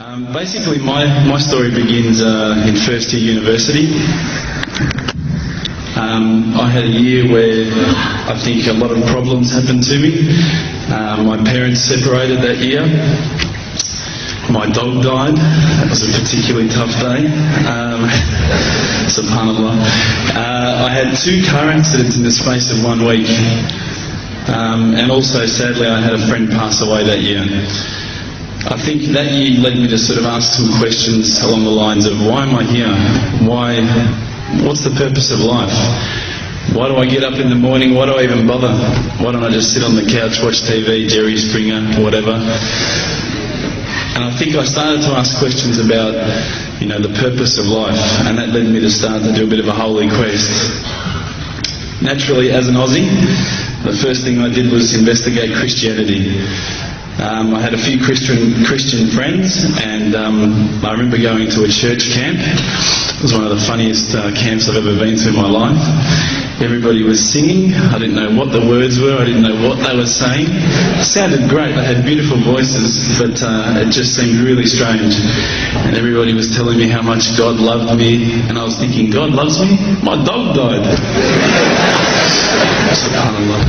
Basically, my story begins in first year university. I had a year where I think a lot of problems happened to me. My parents separated that year. My dog died. That was a particularly tough day. Subhanallah. I had 2 car accidents in the space of 1 week. And also, sadly, I had a friend pass away that year. I think that year led me to sort of ask some questions along the lines of, why am I here? What's the purpose of life? Why do I get up in the morning? Why do I even bother? Why don't I just sit on the couch, watch TV, Jerry Springer, whatever? And I think I started to ask questions about, the purpose of life, and that led me to start to do a bit of a holy quest. Naturally, as an Aussie, the first thing I did was investigate Christianity. I had a few Christian friends, and I remember going to a church camp. It was one of the funniest camps I've ever been to in my life. Everybody was singing. I didn't know what the words were. I didn't know what they were saying. It sounded great. They had beautiful voices, but it just seemed really strange. And everybody was telling me how much God loved me, and I was thinking, God loves me? My dog died. SubhanAllah.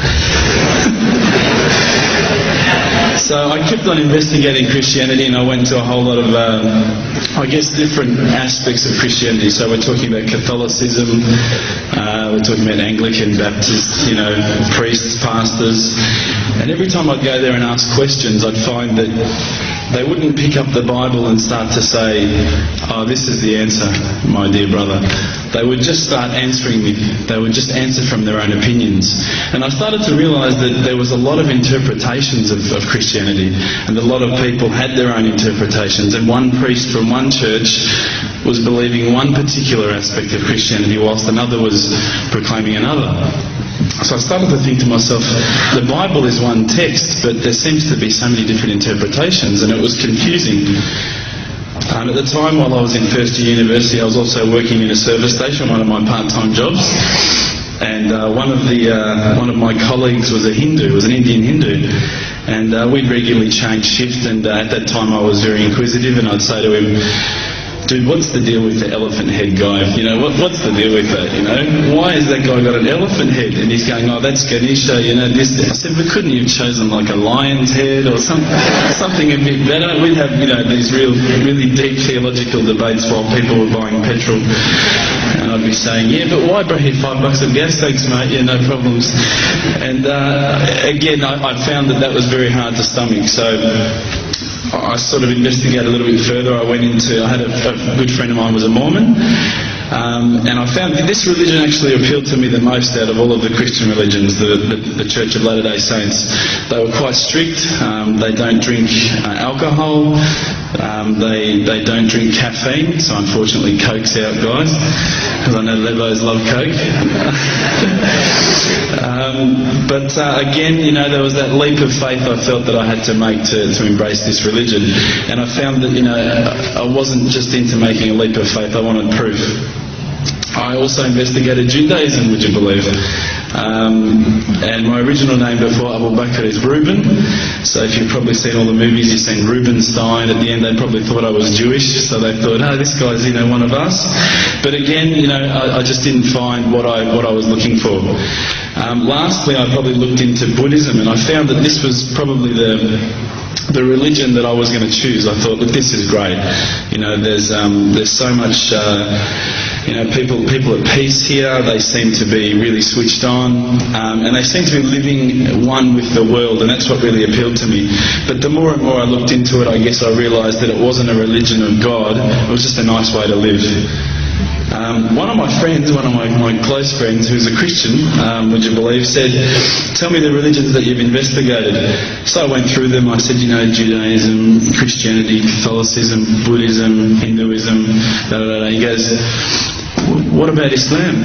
So I kept on investigating Christianity, and I went to a whole lot of, different aspects of Christianity. So we're talking about Catholicism, we're talking about Anglican, Baptist, priests, pastors. And every time I'd go there and ask questions, I'd find that they wouldn't pick up the Bible and start to say, oh, this is the answer, my dear brother. They would just start answering me. They would just answer from their own opinions. And I started to realise that there was a lot of interpretations of Christianity, and a lot of people had their own interpretations, and one priest from one church was believing one particular aspect of Christianity whilst another was proclaiming another. So I started to think to myself, the Bible is one text, but there seems to be so many different interpretations, and it was confusing. At the time, while I was in first year university, I was also working in a service station, one of my part-time jobs. And one of my colleagues was a Hindu, was an Indian Hindu. And we'd regularly change shift, and at that time I was very inquisitive, and I'd say to him, dude, what's the deal with the elephant head guy? What's the deal with that, Why has that guy got an elephant head? And he's going, oh, that's Ganesha, this. I said, but couldn't you have chosen like a lion's head or something a bit better? We'd have, these really deep theological debates while people were buying petrol. And I'd be saying, yeah, but why, bro, $5 of gas? Thanks, mate, no problems. And again, I found that was very hard to stomach. So I sort of investigated a little bit further. I had a good friend of mine was a Mormon, and I found that this religion actually appealed to me the most out of all of the Christian religions, the Church of Latter-day Saints. They were quite strict. They don't drink alcohol. They don't drink caffeine, so unfortunately Coke's out, guys, because I know Lebos love Coke. But again, there was that leap of faith I felt that I had to make to embrace this religion. And I found that, I wasn't just into making a leap of faith, I wanted proof. I also investigated Judaism, would you believe? And my original name before Abu Bakr is Reuben. So if you've probably seen all the movies, you've seen Reubenstein. At the end, they probably thought I was Jewish, so they thought, oh, this guy's one of us. But again, I just didn't find what I was looking for. Lastly, I probably looked into Buddhism, and I found that this was probably the religion that I was going to choose. I thought, look, this is great. There's so much. People at peace here. They seem to be really switched on, and they seem to be living one with the world, and that's what really appealed to me. But the more and more I looked into it, I guess I realised that it wasn't a religion of God. It was just a nice way to live. One of my friends, one of my close friends, who's a Christian, would you believe, said, tell me the religions that you've investigated. So I went through them. I said, Judaism, Christianity, Catholicism, Buddhism, Hinduism, He goes, what about Islam?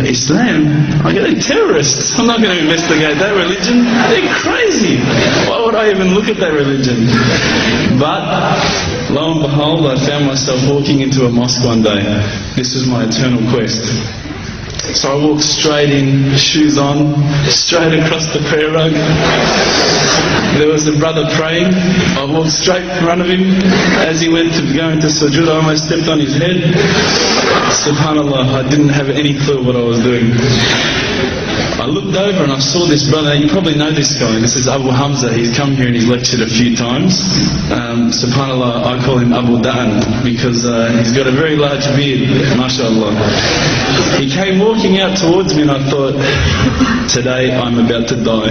Islam? I go, they're terrorists. I'm not going to investigate that religion. They're crazy. Why would I even look at that religion? But lo and behold, I found myself walking into a mosque one day. This was my eternal quest. So I walked straight in, shoes on, straight across the prayer rug. There was a brother praying. I walked straight in front of him. As he went to go into sujood, I almost stepped on his head. Subhanallah, I didn't have any clue what I was doing. I looked over and I saw this brother. You probably know this guy. This is Abu Hamza. He's come here and he's lectured a few times. Subhanallah, I call him Abu Da'an because he's got a very large beard, mashallah. He came walking out towards me and I thought, today I'm about to die.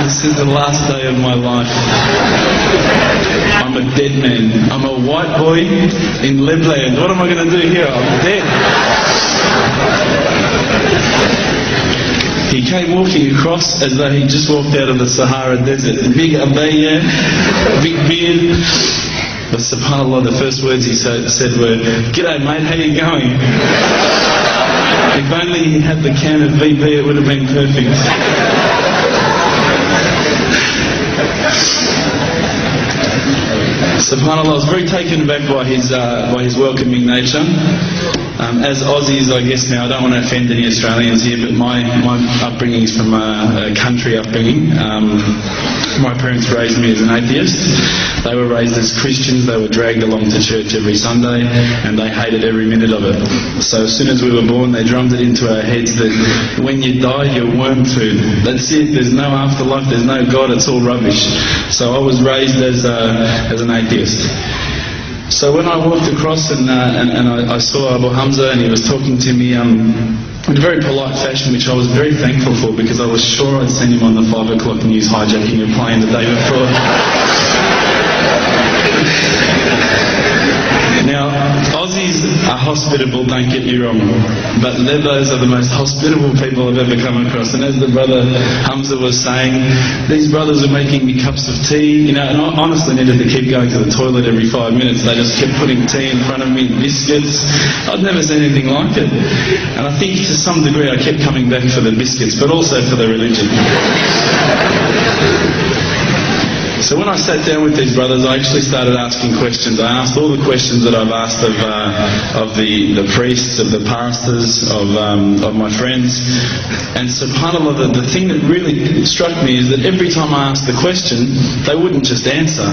This is the last day of my life. I'm a dead man. I'm a white boy in Lebland. What am I going to do here? I'm dead. He came walking across as though he just walked out of the Sahara Desert. Big abaya, big beard. But subhanAllah, the first words he said were, "G'day mate, how you going?" If only he had the can of VB, it would have been perfect. SubhanAllah, I was very taken aback by his welcoming nature. As Aussies, I guess now, I don't want to offend any Australians here, but my upbringing is from a country upbringing. My parents raised me as an atheist. They were raised as Christians. They were dragged along to church every Sunday, and they hated every minute of it. So as soon as we were born, they drummed it into our heads that when you die, you're worm food. That's it. There's no afterlife. There's no God. It's all rubbish. So I was raised as an atheist. So when I walked across and I saw Abu Hamza and he was talking to me in a very polite fashion, which I was very thankful for because I was sure I'd seen him on the 5 o'clock news hijacking a plane the day before. Now, Aussies are hospitable, don't get me wrong, but those are the most hospitable people I've ever come across. And as the brother Hamza was saying, these brothers are making me cups of tea, and I honestly needed to keep going to the toilet every 5 minutes. They just kept putting tea in front of me, biscuits. I'd never seen anything like it. And I think to some degree I kept coming back for the biscuits, but also for the religion. So when I sat down with these brothers, I actually started asking questions. I asked all the questions that I've asked of the priests, of the pastors, of my friends. And subhanAllah, the thing that really struck me is that every time I asked the question, they wouldn't just answer.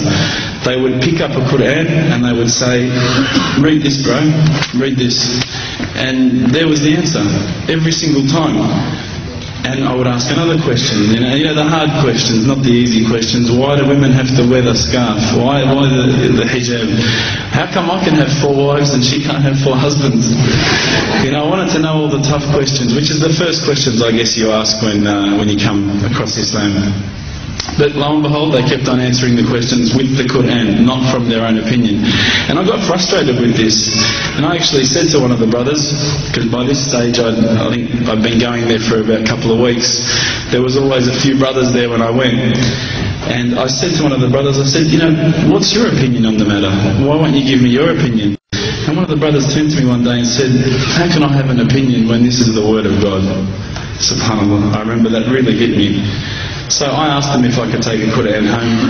They would pick up a Quran and they would say, "Read this, bro, read this." And there was the answer, every single time. And I would ask another question, you know, the hard questions, not the easy questions. Why do women have to wear the scarf? Why the hijab? How come I can have 4 wives and she can't have 4 husbands? You know, I wanted to know all the tough questions, which is the first questions I guess you ask when you come across Islam. But lo and behold, they kept on answering the questions with the Quran, not from their own opinion. And I got frustrated with this. And I actually said to one of the brothers, because by this stage I think I'd been going there for about a couple of weeks, there was always a few brothers there when I went. And I said to one of the brothers, I said, "You know, what's your opinion on the matter? Why won't you give me your opinion?" And one of the brothers turned to me one day and said, "How can I have an opinion when this is the word of God?" SubhanAllah, I remember that really hit me. So I asked them if I could take a Quran home,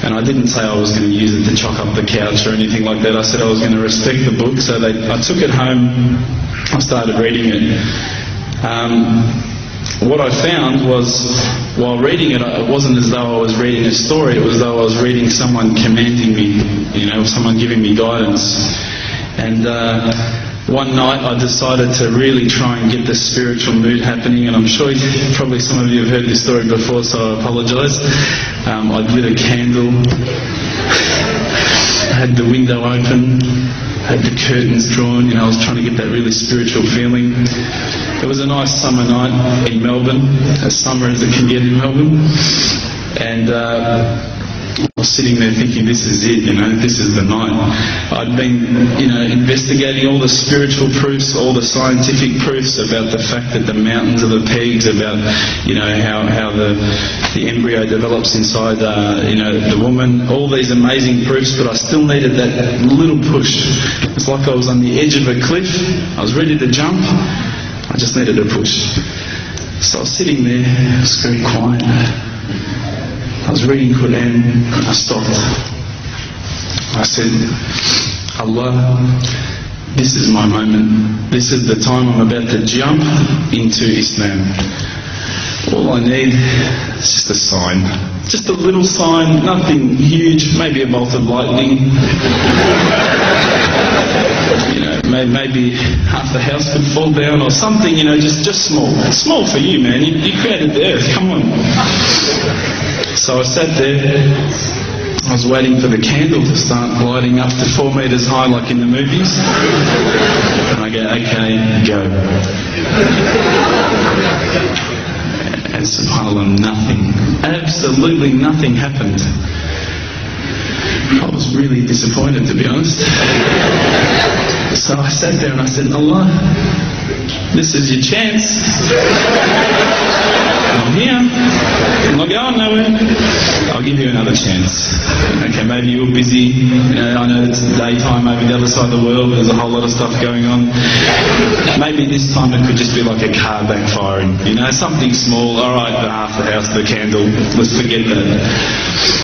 and I didn't say I was going to use it to chalk up the couch or anything like that. I said I was going to respect the book, so I took it home, I started reading it. What I found was, while reading it, it wasn't as though I was reading a story, it was as though I was reading someone commanding me, you know, someone giving me guidance. And one night I decided to really try and get the spiritual mood happening, and I'm sure probably some of you have heard this story before, so I apologise. I'd lit a candle, I had the window open, I had the curtains drawn, you know, I was trying to get that really spiritual feeling. It was a nice summer night in Melbourne, as summer as it can get in Melbourne, and I was sitting there thinking, this is it, you know, this is the night. I'd been, you know, investigating all the spiritual proofs, all the scientific proofs about the fact that the mountains are the pegs, about, you know, how the embryo develops inside, you know, the woman, all these amazing proofs, but I still needed that little push. It's like I was on the edge of a cliff, I was ready to jump, I just needed a push. So I was sitting there, it was very quiet. I was reading Quran, I stopped. I said, "Allah, this is my moment. This is the time I'm about to jump into Islam. All I need is just a sign. Just a little sign, nothing huge, maybe a bolt of lightning. You know, maybe half the house could fall down or something, you know, just small. Small for you, man. You created the earth, come on. So I sat there, I was waiting for the candle to start gliding up to 4 meters high like in the movies. And I go, okay, go. And subhanAllah, nothing, absolutely nothing happened. I was really disappointed, to be honest. So I sat there and I said, Allah, this is your chance. I'm here. I'm not going nowhere. I'll give you another chance. Okay, maybe you're busy. You know, I know it's daytime over the other side of the world. There's a whole lot of stuff going on. Maybe this time it could just be like a car backfiring. You know, something small. All right, half the house, the candle. Let's forget that.